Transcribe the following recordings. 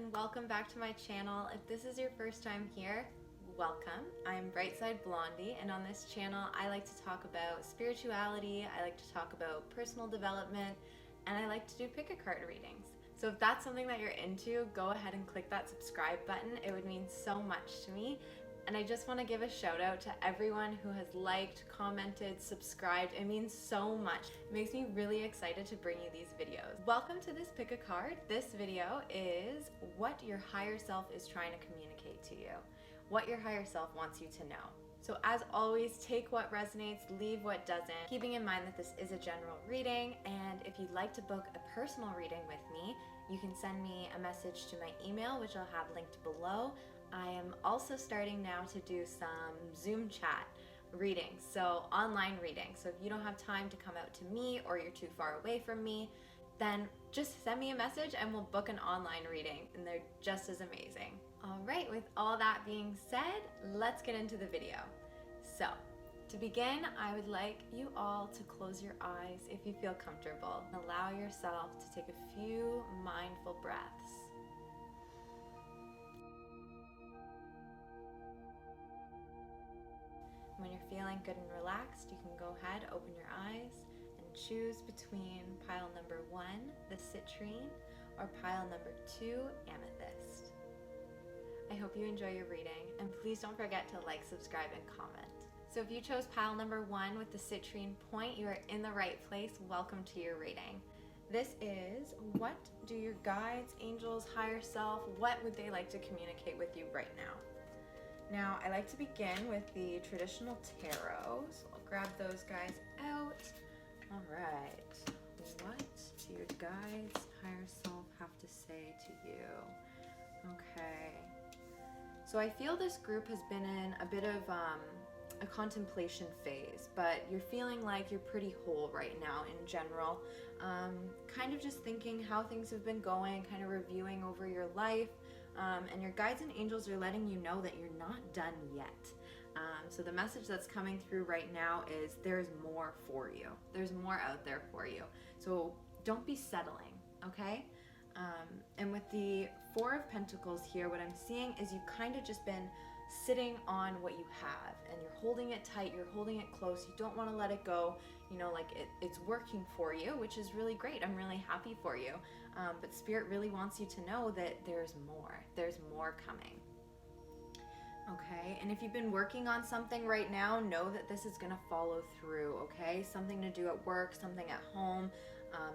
and welcome back to my channel. If this is your first time here, welcome. I'm BrightSideBlondie, and on this channel I like to talk about spirituality, I like to talk about personal development, and I like to do pick a card readings. So if that's something that you're into, go ahead and click that subscribe button. It would mean so much to me. And I just want to give a shout out to everyone who has liked, commented, subscribed. It means so much. It makes me really excited to bring you these videos. Welcome to this pick a card. This video is what your higher self is trying to communicate to you, what your higher self wants you to know. So as always, take what resonates, leave what doesn't, keeping in mind that this is a general reading. And if you'd like to book a personal reading with me, you can send me a message to my email, which I'll have linked below. I am also starting now to do some Zoom chat readings, so online readings. So if you don't have time to come out to me or you're too far away from me, then just send me a message and we'll book an online reading, and they're just as amazing. All right, with all that being said, let's get into the video. So to begin, I would like you all to close your eyes if you feel comfortable. Allow yourself to take a few mindful breaths. When you're feeling good and relaxed, you can go ahead, open your eyes, and choose between pile number 1, the Citrine, or pile number 2, Amethyst. I hope you enjoy your reading, and please don't forget to like, subscribe, and comment. So if you chose pile number 1 with the Citrine point, you are in the right place. Welcome to your reading. This is, what do your guides, angels, higher self, what would they like to communicate with you right now? Now, I like to begin with the traditional tarot, so I'll grab those guys out. All right, what do your guides, higher self have to say to you? Okay, so I feel this group has been in a bit of a contemplation phase, but you're feeling like you're pretty whole right now in general. Kind of just thinking how things have been going, kind of reviewing over your life. And your guides and angels are letting you know that you're not done yet. So the message that's coming through right now is there's more for you. There's more out there for you. So don't be settling, okay? And with the 4 of Pentacles here, what I'm seeing is you've kind of just been sitting on what you have, and you're holding it tight, you're holding it close, you don't want to let it go. You know, like it's working for you, which is really great. I'm really happy for you. But Spirit really wants you to know that there's more coming. Okay, and if you've been working on something right now, know that this is going to follow through, okay? Something to do at work, something at home,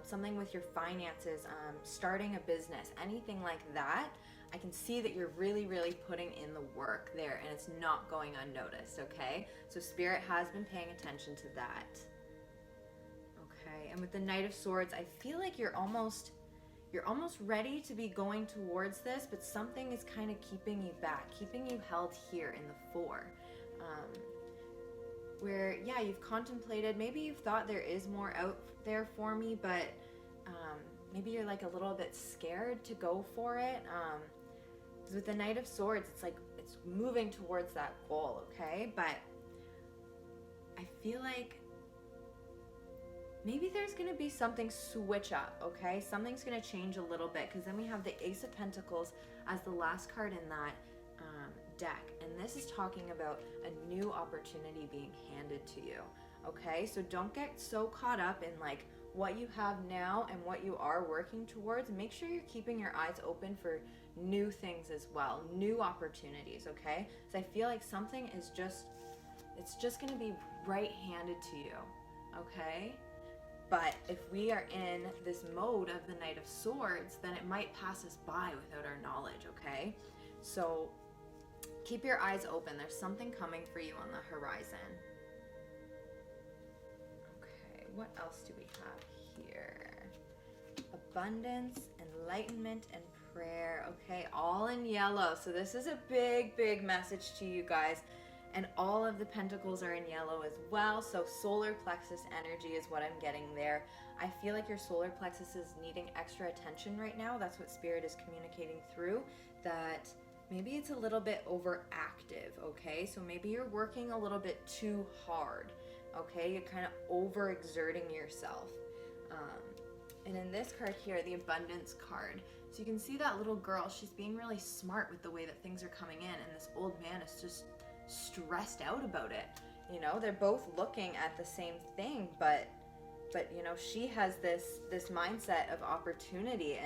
something with your finances, starting a business, anything like that. I can see that you're really, really putting in the work there, and it's not going unnoticed, okay? So Spirit has been paying attention to that. Okay, and with the Knight of Swords, I feel like you're almost ready to be going towards this, but something is kind of keeping you back, keeping you held here in the 4. Where, yeah, you've contemplated, maybe you've thought there is more out there for me, but maybe you're like a little bit scared to go for it. Because with the Knight of Swords, it's like it's moving towards that goal, okay? But I feel like maybe there's going to be something switch up, okay? Something's going to change a little bit, because then we have the Ace of Pentacles as the last card in that deck. And this is talking about a new opportunity being handed to you, okay? So don't get so caught up in like what you have now and what you are working towards. Make sure you're keeping your eyes open for new things as well, new opportunities, okay? So I feel like something is it's just going to be right handed to you, okay? But if we are in this mode of the Knight of Swords, then it might pass us by without our knowledge, okay? So keep your eyes open. There's something coming for you on the horizon. Okay, what else do we have here? Abundance, enlightenment, and prayer. Okay, all in yellow. So this is a big, big message to you guys. And all of the pentacles are in yellow as well. So solar plexus energy is what I'm getting there. I feel like your solar plexus is needing extra attention right now. That's what Spirit is communicating through. That maybe it's a little bit overactive, okay? So maybe you're working a little bit too hard, okay? You're kind of overexerting yourself. And in this card here, the abundance card, So you can see that little girl, she's being really smart with the way that things are coming in, and this old man is just stressed out about it. You know, they're both looking at the same thing, but you know, she has this mindset of opportunity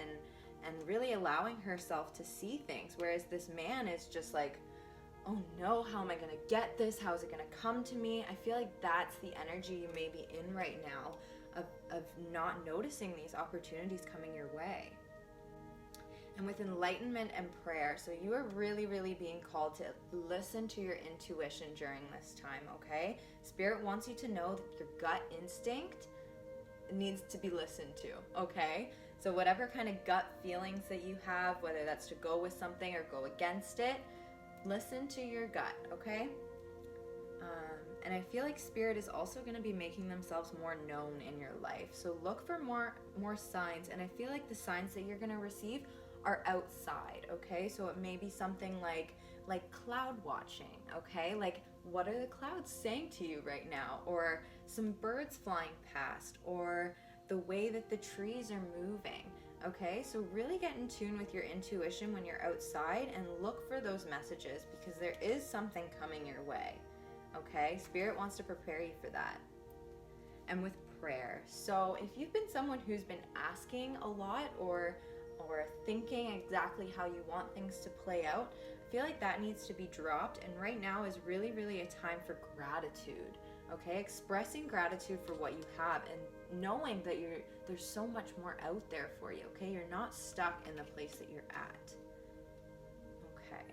and really allowing herself to see things, whereas this man is just like, oh no, how am I gonna get this? How is it gonna come to me? I feel like that's the energy you may be in right now, of not noticing these opportunities coming your way. And with enlightenment and prayer, so you are really, really being called to listen to your intuition during this time, okay? Spirit wants you to know that your gut instinct needs to be listened to, okay? So whatever kind of gut feelings that you have, whether that's to go with something or go against it, listen to your gut, okay? And I feel like Spirit is also going to be making themselves more known in your life. So look for more signs, and I feel like the signs that you're going to receive are outside, okay? So it may be something like cloud watching, okay? Like, what are the clouds saying to you right now? Or some birds flying past, or the way that the trees are moving, okay? So really get in tune with your intuition when you're outside and look for those messages, because there is something coming your way, okay? Spirit wants to prepare you for that. And with prayer, so if you've been someone who's been asking a lot or thinking exactly how you want things to play out, I feel like that needs to be dropped, and right now is really, really a time for gratitude, okay? Expressing gratitude for what you have and knowing that there's so much more out there for you, okay? You're not stuck in the place that you're at, okay?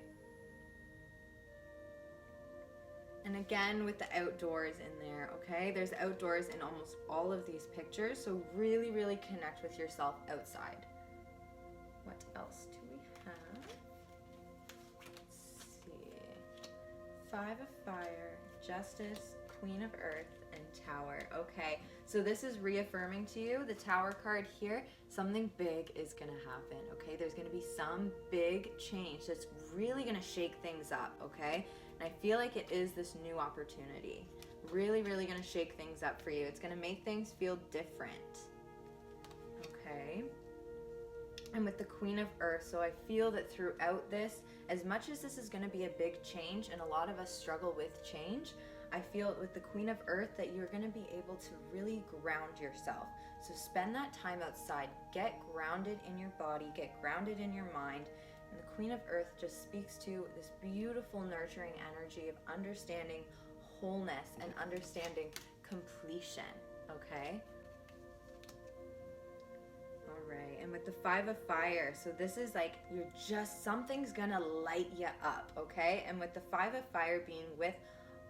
And again, with the outdoors in there, okay? There's outdoors in almost all of these pictures, so really, really connect with yourself outside. What else do we have? Let's see. 5 of Fire, Justice, Queen of Earth, and Tower. Okay, so this is reaffirming to you, the Tower card here, something big is going to happen, okay? There's going to be some big change that's really going to shake things up, okay? And I feel like it is this new opportunity. Really, really going to shake things up for you. It's going to make things feel different, okay? And with the Queen of Earth, so I feel that throughout this, as much as this is going to be a big change, and a lot of us struggle with change, I feel with the Queen of Earth that you're going to be able to really ground yourself. So spend that time outside, get grounded in your body, get grounded in your mind. And the Queen of Earth just speaks to this beautiful nurturing energy of understanding wholeness and understanding completion, okay? Alright, and with the 5 of Fire, so this is like, something's gonna light you up, okay? And with the 5 of Fire being with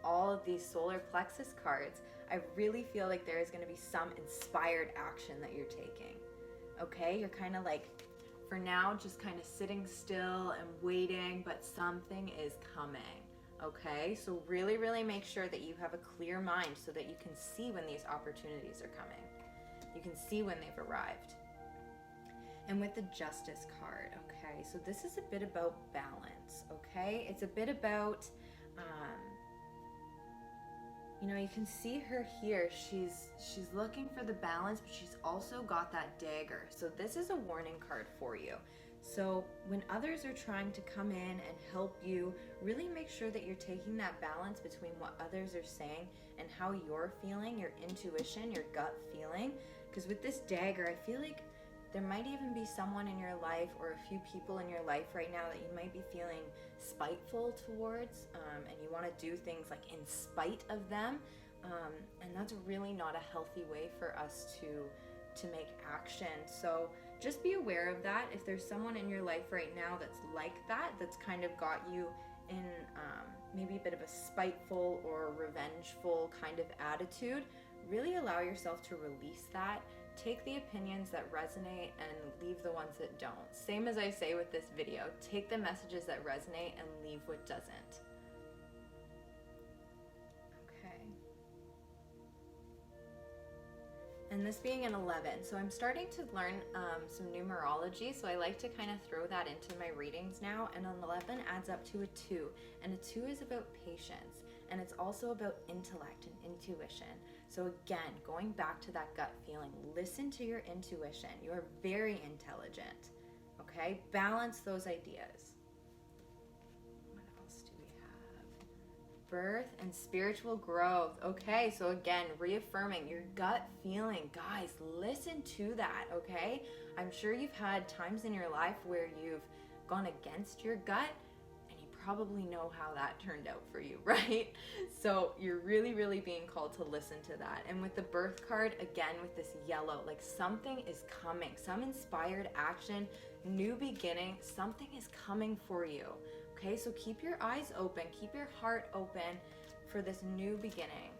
all of these solar plexus cards, I really feel like there is gonna be some inspired action that you're taking, okay? You're kind of like, for now, just kind of sitting still and waiting, but something is coming, okay? So really, really make sure that you have a clear mind so that you can see when these opportunities are coming. You can see when they've arrived. And with the Justice card, okay, so this is a bit about balance, okay? It's a bit about, you know, you can see her here. She's looking for the balance, but she's also got that dagger. So this is a warning card for you. So when others are trying to come in and help you, really make sure that you're taking that balance between what others are saying and how you're feeling, your intuition, your gut feeling. Because with this dagger, I feel like there might even be someone in your life or a few people in your life right now that you might be feeling spiteful towards, and you want to do things like in spite of them, and that's really not a healthy way for us to make action. So just be aware of that. If there's someone in your life right now that's like that, that's kind of got you in maybe a bit of a spiteful or revengeful kind of attitude, really allow yourself to release that. Take the opinions that resonate and leave the ones that don't. Same as I say with this video, take the messages that resonate and leave what doesn't. Okay. And this being an 11, so I'm starting to learn some numerology, so I like to kind of throw that into my readings now, and an 11 adds up to a 2, and a 2 is about patience, and it's also about intellect and intuition. So again, going back to that gut feeling, listen to your intuition. You are very intelligent, okay? Balance those ideas. What else do we have? Birth and spiritual growth. Okay, so again, reaffirming your gut feeling. Guys, listen to that, okay? I'm sure you've had times in your life where you've gone against your gut, and you probably know how that turned out for you, right? So you're really, really being called to listen to that. And with the birth card, again, with this yellow, like something is coming, some inspired action, new beginning, something is coming for you. Okay, so keep your eyes open, keep your heart open for this new beginning,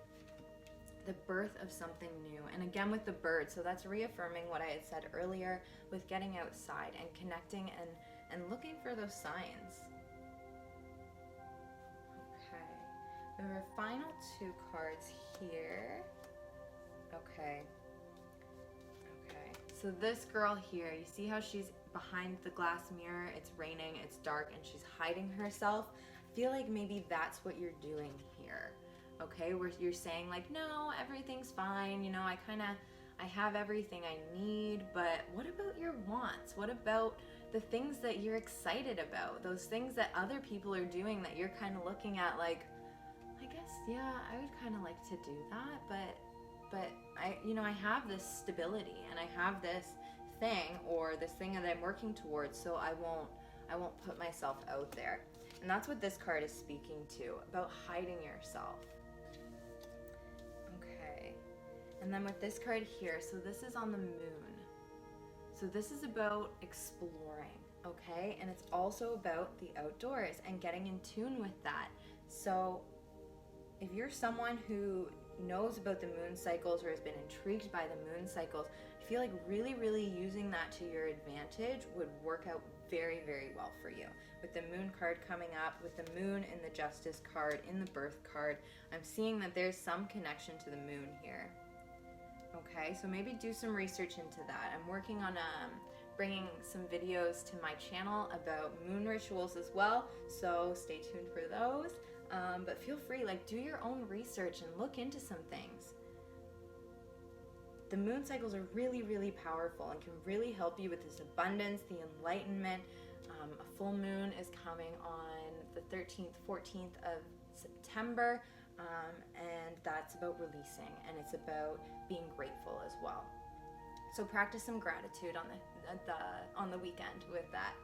the birth of something new. And again with the bird, so that's reaffirming what I had said earlier with getting outside and connecting and looking for those signs. Okay, the final two cards here. Okay, so this girl here, you see how she's behind the glass mirror, it's raining, it's dark, and she's hiding herself. I feel like maybe that's what you're doing here, okay? Where you're saying like, no, everything's fine, you know, I have everything I need, but what about your wants? What about the things that you're excited about? Those things that other people are doing that you're kind of looking at like, I guess, yeah, I would kind of like to do that, but I have this stability and I have this thing or this thing that I'm working towards, so I won't put myself out there. And that's what this card is speaking to, about hiding yourself. Okay, and then with this card here, so this is on the moon. So this is about exploring, okay? And it's also about the outdoors and getting in tune with that. So if you're someone who knows about the moon cycles or has been intrigued by the moon cycles, I feel like really, really using that to your advantage would work out very, very well for you. With the moon card coming up, with the moon in the justice card, in the birth card, I'm seeing that there's some connection to the moon here. Okay, so maybe do some research into that. I'm working on bringing some videos to my channel about moon rituals as well, so stay tuned for those. But feel free, like, do your own research and look into some things. The moon cycles are really, really powerful and can really help you with this abundance, the enlightenment. A full moon is coming on the 13th, 14th of September, and that's about releasing, and it's about being grateful as well. So practice some gratitude on the weekend with that.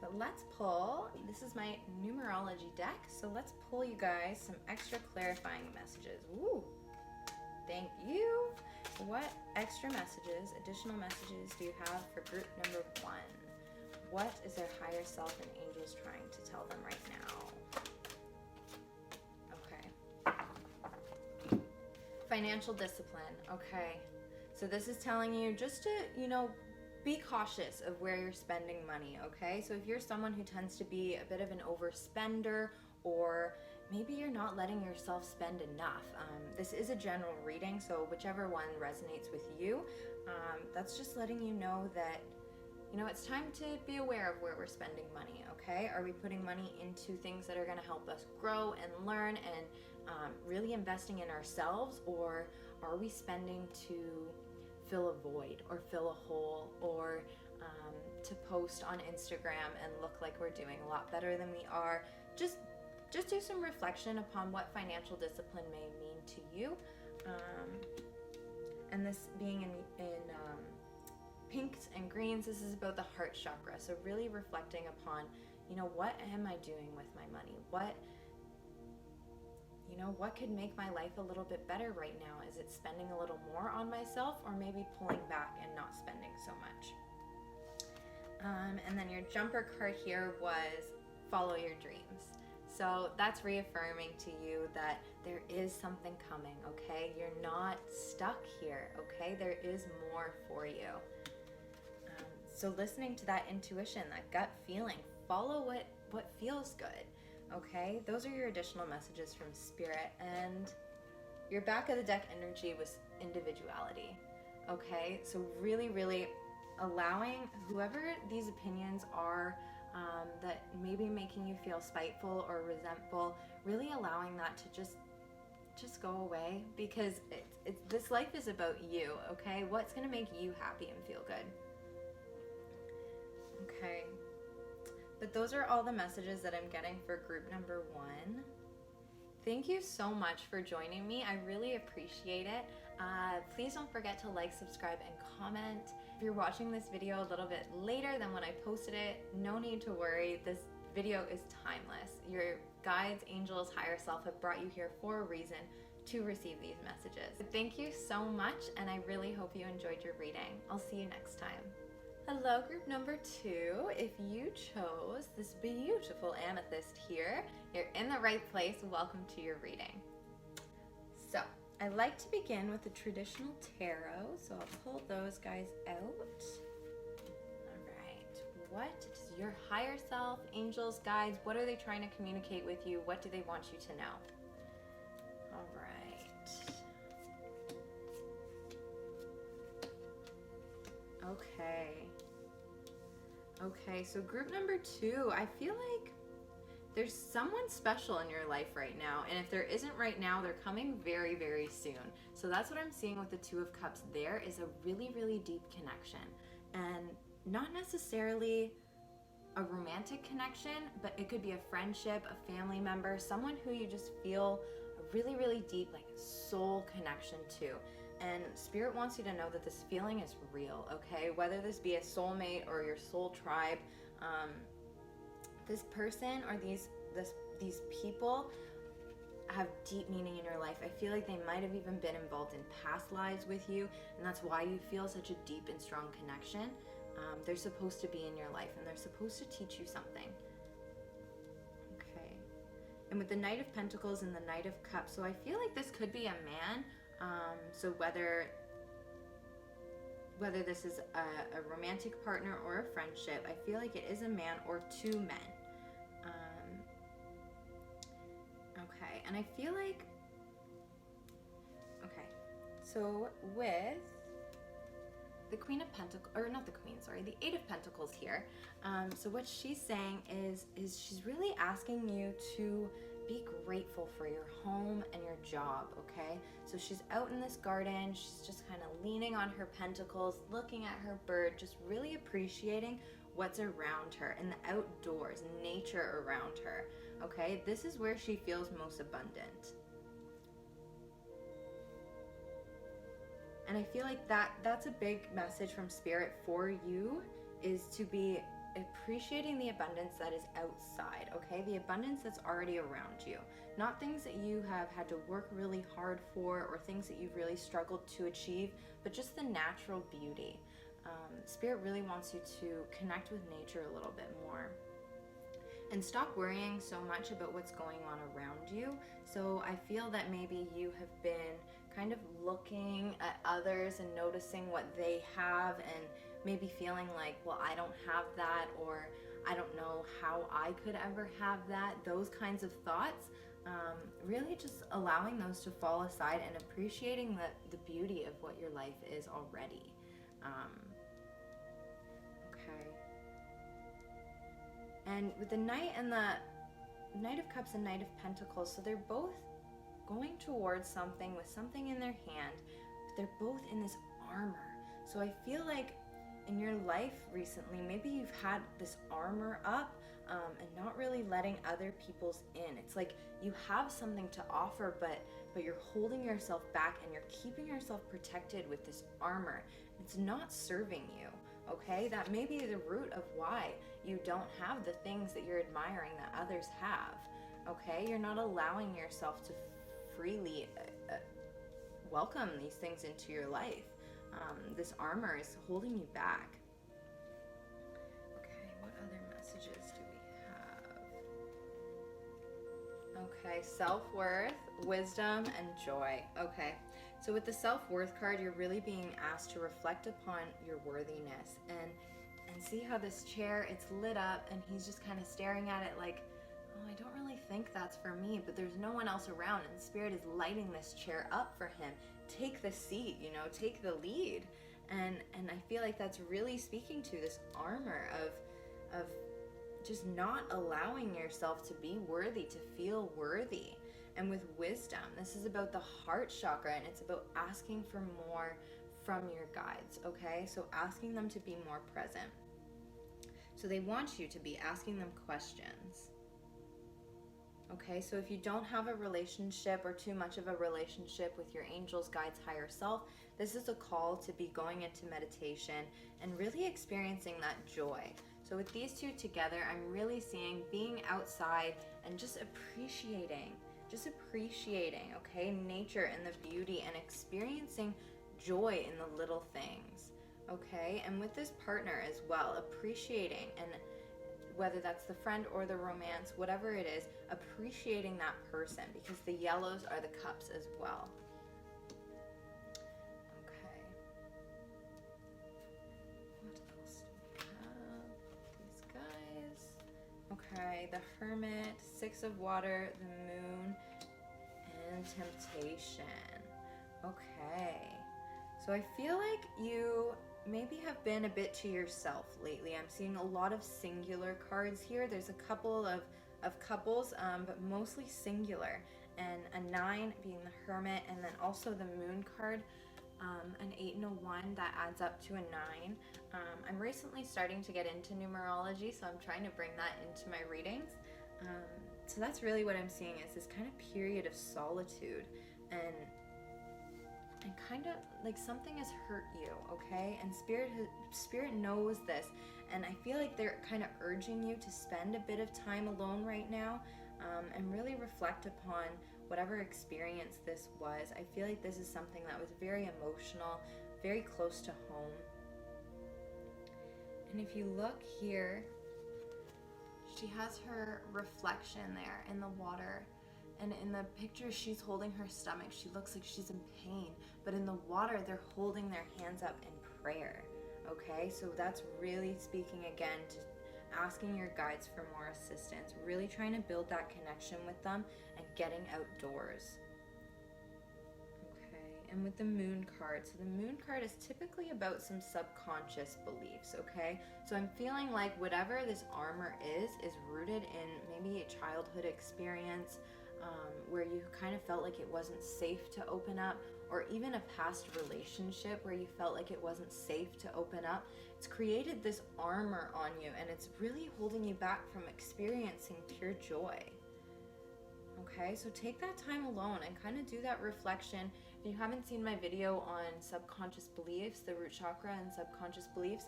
But let's pull, this is my numerology deck, so let's pull you guys some extra clarifying messages. Ooh, thank you. What extra messages, additional messages do you have for group number 1? What is their higher self and angels trying to tell them right now? Okay. Financial discipline, okay. So this is telling you just to, be cautious of where you're spending money, okay? So if you're someone who tends to be a bit of an overspender, or maybe you're not letting yourself spend enough, this is a general reading, so whichever one resonates with you, that's just letting you know that, it's time to be aware of where we're spending money, okay? Are we putting money into things that are gonna help us grow and learn and really investing in ourselves, or are we spending to fill a void or fill a hole, or to post on Instagram and look like we're doing a lot better than we are? Just do some reflection upon what financial discipline may mean to you. And this being in pinks and greens, this is about the heart chakra. So really reflecting upon, what am I doing with my money? What could make my life a little bit better right now? Is it spending a little more on myself, or maybe pulling back and not spending so much? And then your jumper card here was follow your dreams. So that's reaffirming to you that there is something coming, okay? You're not stuck here, okay? There is more for you. So listening to that intuition, that gut feeling, follow what feels good. Okay, those are your additional messages from Spirit. And your back of the deck energy was individuality. Okay, so really, really allowing whoever these opinions are that may be making you feel spiteful or resentful, really allowing that to just go away, because this life is about you, okay? What's gonna make you happy and feel good? Okay. But those are all the messages that I'm getting for group number 1. Thank you so much for joining me. I really appreciate it. Please don't forget to like, subscribe, and comment. If you're watching this video a little bit later than when I posted it, no need to worry. This video is timeless. Your guides, angels, higher self have brought you here for a reason to receive these messages. Thank you so much, and I really hope you enjoyed your reading. I'll see you next time. Hello, group number 2. If you chose this beautiful amethyst here, you're in the right place. Welcome to your reading. So, I like to begin with the traditional tarot, so I'll pull those guys out. All right, what is your higher self, angels, guides, what are they trying to communicate with you? What do they want you to know? All right. Okay, so group number 2, I feel like there's someone special in your life right now, and if there isn't right now, they're coming very, very soon. So that's what I'm seeing with the 2 of Cups. There is a really, really deep connection, and not necessarily a romantic connection, but it could be a friendship, a family member, someone who you just feel a really, really deep, like, soul connection to. And Spirit wants you to know that this feeling is real, okay? Whether this be a soulmate or your soul tribe, this person or these people have deep meaning in your life. I feel like they might have even been involved in past lives with you, and that's why you feel such a deep and strong connection. They're supposed to be in your life, and they're supposed to teach you something. Okay. And with the Knight of Pentacles and the Knight of Cups, so I feel like this could be a man. So whether this is a romantic partner or a friendship, I feel like it is a man or 2 men. Okay, and I feel like, okay, so with the Queen of Pentacles, or not the Queen, sorry, the 8 of Pentacles here, so what she's saying is she's really asking you to be grateful for your home and your job, okay? So she's out in this garden, she's just kind of leaning on her pentacles, looking at her bird, just really appreciating what's around her in the outdoors, nature around her, okay? This is where she feels most abundant. And I feel like that's a big message from Spirit for you, is to be appreciating the abundance that is outside, okay? The abundance that's already around you. Not things that you have had to work really hard for or things that you've really struggled to achieve, but just the natural beauty. Spirit really wants you to connect with nature a little bit more. And stop worrying so much about what's going on around you. So I feel that maybe you have been kind of looking at others and noticing what they have and maybe feeling like, well, I don't have that, or I don't know how I could ever have that. Those kinds of thoughts, really just allowing those to fall aside and appreciating the beauty of what your life is already. Okay. And with the Knight and the Knight of Cups and Knight of Pentacles, so they're both going towards something with something in their hand, but they're both in this armor. So I feel like in your life recently, maybe you've had this armor up and not really letting other people's in. It's like you have something to offer, but you're holding yourself back and you're keeping yourself protected with this armor. It's not serving you, okay? That may be the root of why you don't have the things that you're admiring that others have, okay? You're not allowing yourself to freely welcome these things into your life. This armor is holding you back. Okay, what other messages do we have? Okay, self-worth, wisdom, and joy. Okay, so with the self-worth card, you're really being asked to reflect upon your worthiness and see how this chair, it's lit up, and he's just kind of staring at it like, oh, I don't really think that's for me, but there's no one else around, and Spirit is lighting this chair up for him. Take the seat, you know, take the lead. And I feel like that's really speaking to this armor of just not allowing yourself to be worthy, to feel worthy. And with wisdom, this is about the heart chakra, and it's about asking for more from your guides, okay? So asking them to be more present. So they want you to be asking them questions. Okay, so if you don't have a relationship or too much of a relationship with your angels, guides, higher self, this is a call to be going into meditation and really experiencing that joy. So with these two together, I'm really seeing being outside and just appreciating, okay, nature and the beauty, and experiencing joy in the little things, okay? And with this partner as well, appreciating, and whether that's the friend or the romance, whatever it is, appreciating that person, because the yellows are the cups as well. Okay. What else do we have? These guys. Okay, the Hermit, Six of Water, the Moon, and Temptation. Okay. So I feel like you maybe have been a bit to yourself lately. I'm seeing a lot of singular cards here. There's a couple of couples, but mostly singular. And a 9 being the Hermit, and then also the Moon card, an 8 and a 1, that adds up to a 9. I'm recently starting to get into numerology, so I'm trying to bring that into my readings. So that's really what I'm seeing, is this kind of period of solitude, and kind of like something has hurt you, okay? And spirit knows this, and I feel like they're kind of urging you to spend a bit of time alone right now, and really reflect upon whatever experience this was. I feel like this is something that was very emotional, very close to home. And if you look here, she has her reflection there in the water. And in the picture, she's holding her stomach. She looks like she's in pain. But in the water, they're holding their hands up in prayer. Okay? So that's really speaking again to asking your guides for more assistance. Really trying to build that connection with them and getting outdoors. Okay. And with the Moon card. So the Moon card is typically about some subconscious beliefs. Okay? So I'm feeling like whatever this armor is rooted in maybe a childhood experience, where you kind of felt like it wasn't safe to open up, or even a past relationship where you felt like it wasn't safe to open up. It's created this armor on you, and it's really holding you back from experiencing pure joy. Okay, so take that time alone and kind of do that reflection. If you haven't seen my video on subconscious beliefs, the root chakra and subconscious beliefs,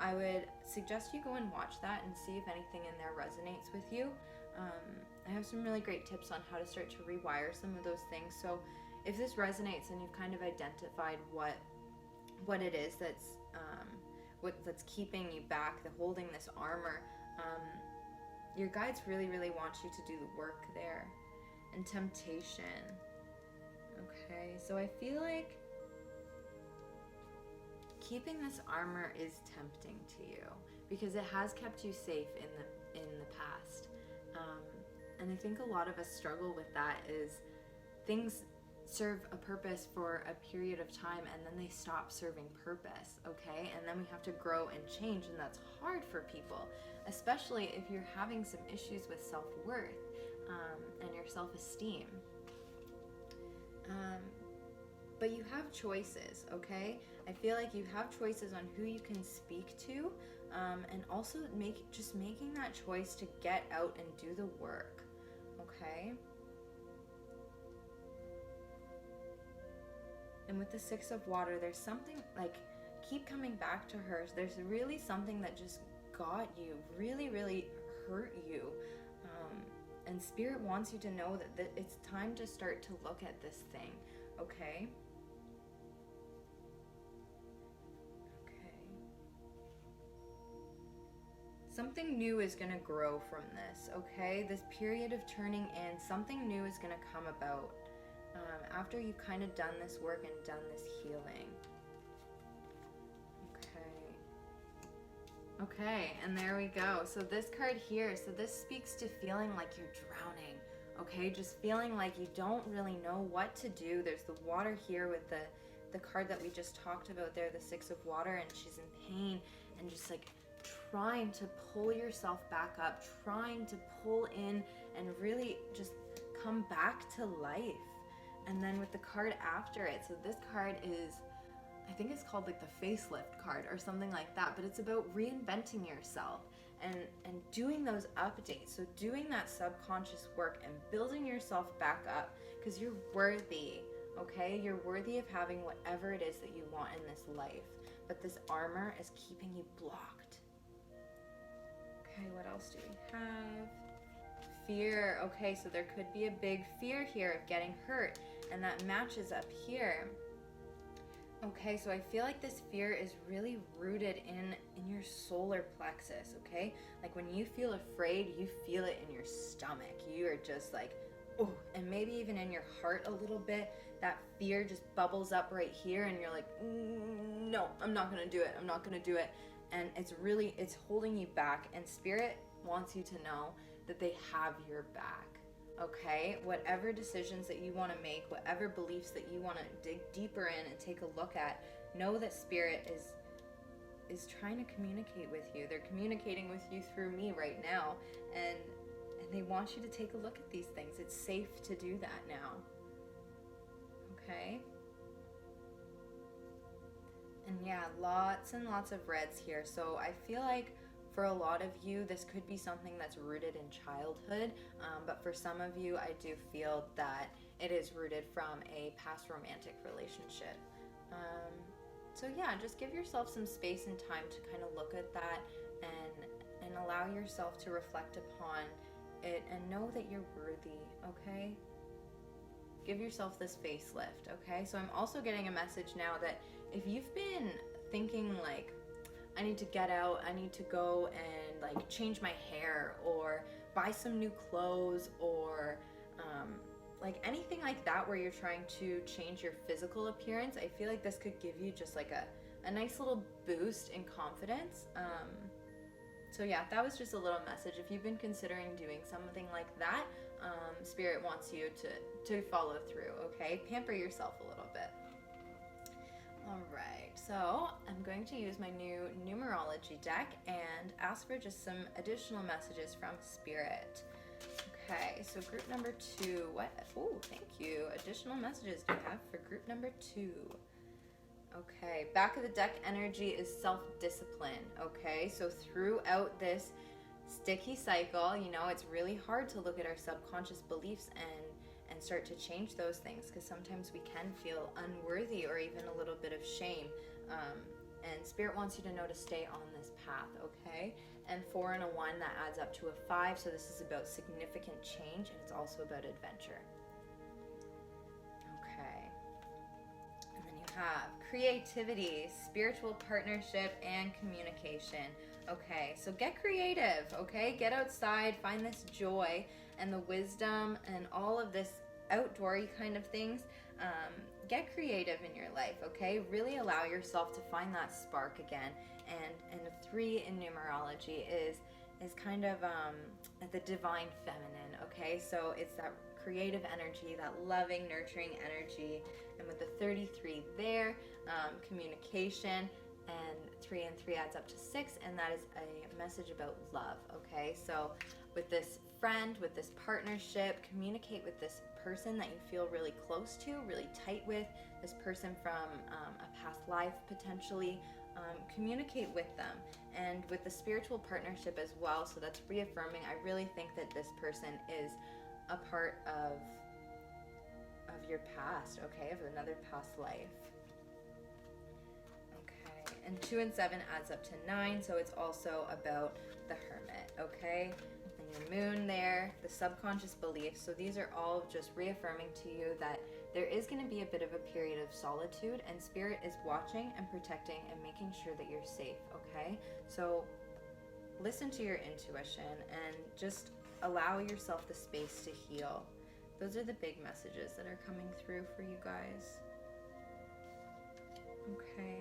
I would suggest you go and watch that and see if anything in there resonates with you. I have some really great tips on how to start to rewire some of those things. So if this resonates and you've kind of identified what it is that's keeping you back, the holding this armor, your guides really, really want you to do the work there. And temptation. Okay, so I feel like keeping this armor is tempting to you because it has kept you safe in the past. And I think a lot of us struggle with that, is things serve a purpose for a period of time and then they stop serving purpose, okay? And then we have to grow and change, and that's hard for people, especially if you're having some issues with self-worth and your self-esteem. But you have choices, okay? I feel like you have choices on who you can speak to, and also making that choice to get out and do the work, okay? And with the Six of Water, there's something like, keep coming back to her. There's really something that just got you, really, really hurt you. And Spirit wants you to know that it's time to start to look at this thing, okay? Something new is going to grow from this, okay? This period of turning in, something new is going to come about after you've kind of done this work and done this healing. Okay, and there we go. So this card here, so this speaks to feeling like you're drowning, okay? Just feeling like you don't really know what to do. There's the water here with the card that we just talked about there, the Six of Water, and she's in pain and just like trying to pull yourself back up, trying to pull in and really just come back to life. And then with the card after it, so this card is, I think it's called like the facelift card or something like that, but it's about reinventing yourself and doing those updates. So doing that subconscious work and building yourself back up, because you're worthy, okay? You're worthy of having whatever it is that you want in this life. But this armor is keeping you blocked. Okay, what else do we have? Fear. Okay, so there could be a big fear here of getting hurt, and that matches up here. Okay, so I feel like this fear is really rooted in your solar plexus, okay? Like when you feel afraid, you feel it in your stomach. You are just like, oh, and maybe even in your heart a little bit. That fear just bubbles up right here, and you're like, no, I'm not gonna do it. I'm not gonna do it. And it's holding you back, and Spirit wants you to know that they have your back. Okay, whatever decisions that you want to make, whatever beliefs that you want to dig deeper in and take a look at, know that Spirit is trying to communicate with you. They're communicating with you through me right now, and they want you to take a look at these things. It's safe to do that now. Okay? And yeah, lots and lots of reds here. So I feel like for a lot of you, this could be something that's rooted in childhood, but for some of you, I do feel that it is rooted from a past romantic relationship. So yeah, just give yourself some space and time to kind of look at that and allow yourself to reflect upon it and know that you're worthy, okay? Give yourself this facelift, okay? So I'm also getting a message now that if you've been thinking like, I need to get out, I need to go and like change my hair or buy some new clothes or like anything like that where you're trying to change your physical appearance, I feel like this could give you just like a nice little boost in confidence. So yeah, that was just a little message. If you've been considering doing something like that, Spirit wants you to follow through, okay? Pamper yourself a little bit. All right, so I'm going to use my new numerology deck and ask for just some additional messages from Spirit. Okay, so group number 2, oh, thank you. Additional messages do you have for group number 2? Okay, back of the deck energy is self-discipline, okay? So throughout this sticky cycle, you know, it's really hard to look at our subconscious beliefs and start to change those things, because sometimes we can feel unworthy or even a little bit of shame. And Spirit wants you to know to stay on this path, okay? And 4 and a 1, that adds up to a 5, so this is about significant change, and it's also about adventure. Okay. And then you have creativity, spiritual partnership, and communication. Okay, so get creative, okay? Get outside, find this joy and the wisdom and all of this outdoory kind of things. Get creative in your life, okay? Really allow yourself to find that spark again. And a 3 in numerology is kind of the divine feminine, okay? So it's that creative energy, that loving, nurturing energy. And with the 33 there, communication, and 3 and 3 adds up to 6, and that is a message about love, okay? So with this friend, with this partnership, communicate with this person that you feel really close to, really tight with, this person from a past life potentially. Communicate with them, and with the spiritual partnership as well, so that's reaffirming. I really think that this person is a part of your past, okay, of another past life. Okay, and 2 and 7 adds up to 9, so it's also about the Hermit, okay? And your moon there, the subconscious beliefs. So these are all just reaffirming to you that there is going to be a bit of a period of solitude, and Spirit is watching and protecting and making sure that you're safe, okay? So listen to your intuition and just allow yourself the space to heal. Those are the big messages that are coming through for you guys. Okay.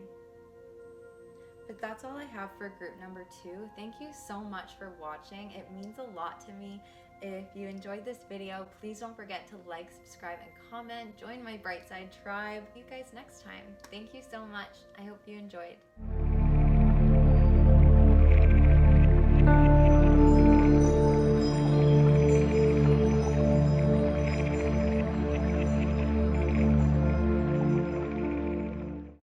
But that's all I have for group number 2. Thank you so much for watching. It means a lot to me. If you enjoyed this video, please don't forget to like, subscribe, and comment. Join my Bright Side tribe. See you guys next time. Thank you so much. I hope you enjoyed.